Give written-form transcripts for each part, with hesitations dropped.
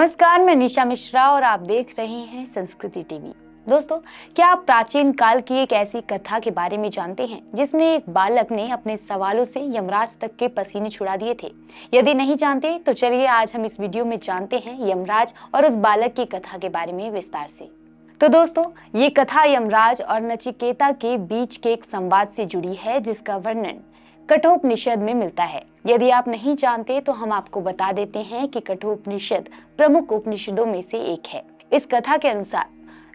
नमस्कार, मैं निशा मिश्रा और आप देख रहे हैं संस्कृति टीवी। दोस्तों, क्या आप प्राचीन काल की एक ऐसी कथा के बारे में जानते हैं जिसमें एक बालक ने अपने सवालों से यमराज तक के पसीने छुड़ा दिए थे? यदि नहीं जानते तो चलिए आज हम इस वीडियो में जानते हैं यमराज और उस बालक की कथा के बारे में विस्तार से। तो दोस्तों, ये कथा यमराज और नचिकेता के बीच के एक संवाद से जुड़ी है जिसका वर्णन कठोपनिषद में मिलता है। यदि आप नहीं जानते तो हम आपको बता देते हैं कि कठोपनिषद प्रमुख उपनिषदों में से एक है। इस कथा के अनुसार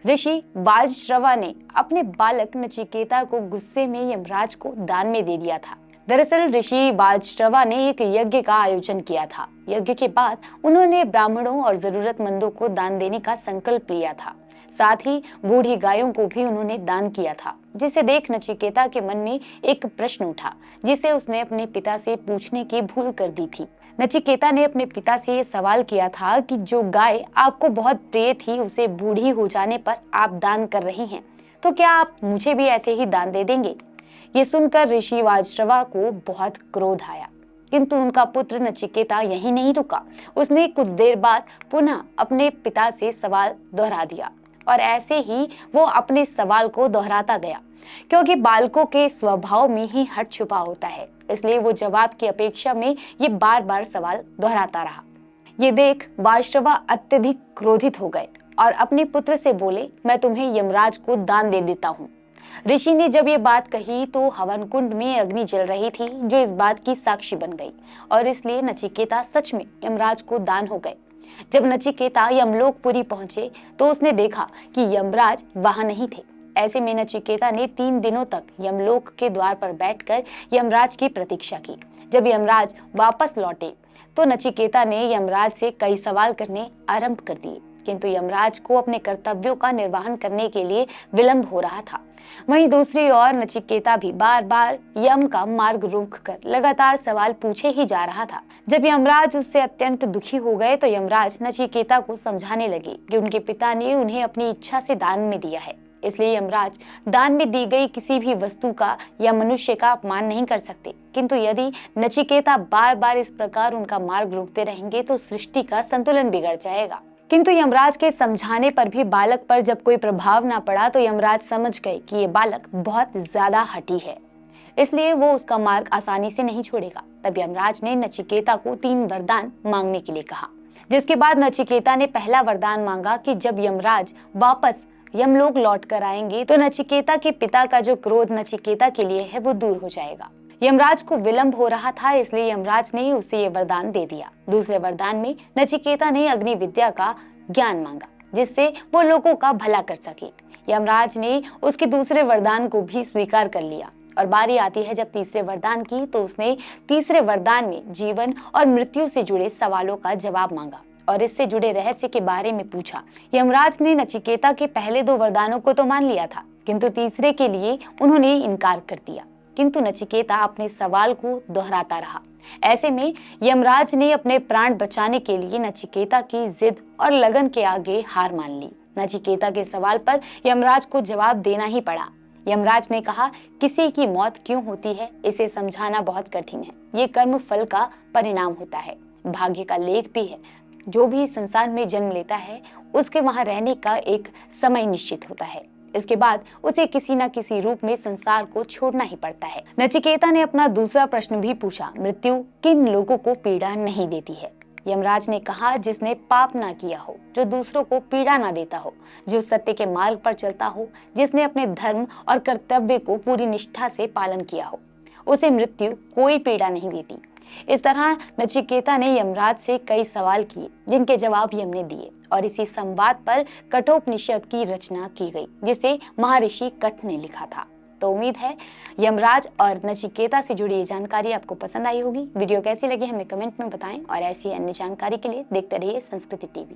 ऋषि वाजश्रवा ने अपने बालक नचिकेता को गुस्से में यमराज को दान में दे दिया था। दरअसल ऋषि वाजश्रवा ने एक यज्ञ का आयोजन किया था। यज्ञ के बाद उन्होंने ब्राह्मणों और जरूरतमंदों को दान देने का संकल्प लिया था। साथ ही बूढ़ी गायों को भी उन्होंने दान किया था, जिसे देख नचिकेता के मन में एक प्रश्न उठा जिसे उसने अपने पिता से पूछने की भूल कर दी थी। नचिकेता ने अपने पिता से ये सवाल किया था कि जो गाय आपको बहुत प्रिय थी उसे बूढ़ी हो जाने पर आप दान कर रही हैं, तो क्या आप मुझे भी ऐसे ही दान दे देंगे? ये सुनकर ऋषि वाजश्रवा को बहुत क्रोध आया, किंतु उनका पुत्र नचिकेता यहीं नहीं रुका। उसने कुछ देर बाद पुनः अपने पिता से सवाल दोहरा दिया और ऐसे ही वो अपने सवाल को दोहराता गया, क्योंकि बालकों के स्वभाव में ही हट छुपा होता है, इसलिए वो जवाब की अपेक्षा में ये बार बार सवाल दोहराता रहा। ये देख वाजश्रवा अत्यधिक क्रोधित हो गए और अपने पुत्र से बोले, मैं तुम्हें यमराज को दान दे देता हूँ। ऋषि ने जब ये बात कही तो हवन कुंड में अग्नि जल रही थी जो इस बात की साक्षी बन गई और इसलिए नचिकेता सच में यमराज को दान हो गए। जब नचिकेता यमलोकपुरी पहुंचे तो उसने देखा कि यमराज वहां नहीं थे। ऐसे में नचिकेता ने 3 दिनों तक यमलोक के द्वार पर बैठकर यमराज की प्रतीक्षा की। जब यमराज वापस लौटे तो नचिकेता ने यमराज से कई सवाल करने आरंभ कर दिए, किंतु यमराज को अपने कर्तव्यों का निर्वहन करने के लिए विलंब हो रहा था। वहीं दूसरी ओर नचिकेता भी बार बार यम का मार्ग रोककर लगातार सवाल पूछे ही जा रहा था। जब यमराज उससे अत्यंत दुखी हो गए तो यमराज नचिकेता को समझाने लगे कि उनके पिता ने उन्हें अपनी इच्छा से दान में दिया है, इसलिए यमराज दान में दी गई किसी भी वस्तु का या मनुष्य का अपमान नहीं कर सकते। किंतु यदि नचिकेता बार बार इस प्रकार उनका मार्ग रोकते रहेंगे तो सृष्टि का संतुलन बिगड़ जाएगा। किंतु यमराज के समझाने पर भी बालक पर जब कोई प्रभाव ना पड़ा तो यमराज समझ गए कि ये बालक बहुत ज्यादा हठी है, इसलिए वो उसका मार्ग आसानी से नहीं छोड़ेगा। तब यमराज ने नचिकेता को 3 वरदान मांगने के लिए कहा, जिसके बाद नचिकेता ने पहला वरदान मांगा कि जब यमराज वापस यमलोक लौट कर आएंगे तो नचिकेता के पिता का जो क्रोध नचिकेता के लिए है वो दूर हो जाएगा। यमराज को विलंब हो रहा था, इसलिए यमराज ने उसे ये वरदान दे दिया। दूसरे वरदान में नचिकेता ने अग्नि विद्या का ज्ञान मांगा जिससे वो लोगों का भला कर सके। यमराज ने उसके दूसरे वरदान को भी स्वीकार कर लिया और बारी आती है जब तीसरे वरदान की, तो उसने तीसरे वरदान में जीवन और मृत्यु से जुड़े सवालों का जवाब मांगा और इससे जुड़े रहस्य के बारे में पूछा। यमराज ने नचिकेता के पहले 2 वरदानों को तो मान लिया था, किंतु तीसरे के लिए उन्होंने इनकार कर दिया। किंतु नचिकेता अपने सवाल को दोहराता रहा। ऐसे में यमराज ने अपने प्राण बचाने के लिए नचिकेता की जिद और लगन के आगे हार मान ली। नचिकेता के सवाल पर यमराज को जवाब देना ही पड़ा। यमराज ने कहा, किसी की मौत क्यों होती है इसे समझाना बहुत कठिन है। ये कर्म फल का परिणाम होता है, भाग्य का लेख भी है। जो भी संसार में जन्म लेता है उसके वहां रहने का एक समय निश्चित होता है। इसके बाद उसे किसी न किसी रूप में संसार को छोड़ना ही पड़ता है। नचिकेता ने अपना दूसरा प्रश्न भी पूछा, मृत्यु किन लोगों को पीड़ा नहीं देती है? यमराज ने कहा, जिसने पाप ना किया हो, जो दूसरों को पीड़ा ना देता हो, जो सत्य के मार्ग पर चलता हो, जिसने अपने धर्म और कर्तव्य को पूरी निष्ठा से पालन किया हो, उसे मृत्यु कोई पीड़ा नहीं देती। इस तरह नचिकेता ने यमराज से कई सवाल किए जिनके जवाब यम ने दिए और इसी संवाद पर कठोपनिषद की रचना की गई जिसे महर्षि कठ ने लिखा था। तो उम्मीद है यमराज और नचिकेता से जुड़ी ये जानकारी आपको पसंद आई होगी। वीडियो कैसी लगी हमें कमेंट में बताएं और ऐसी अन्य जानकारी के लिए देखते रहिए संस्कृति टीवी।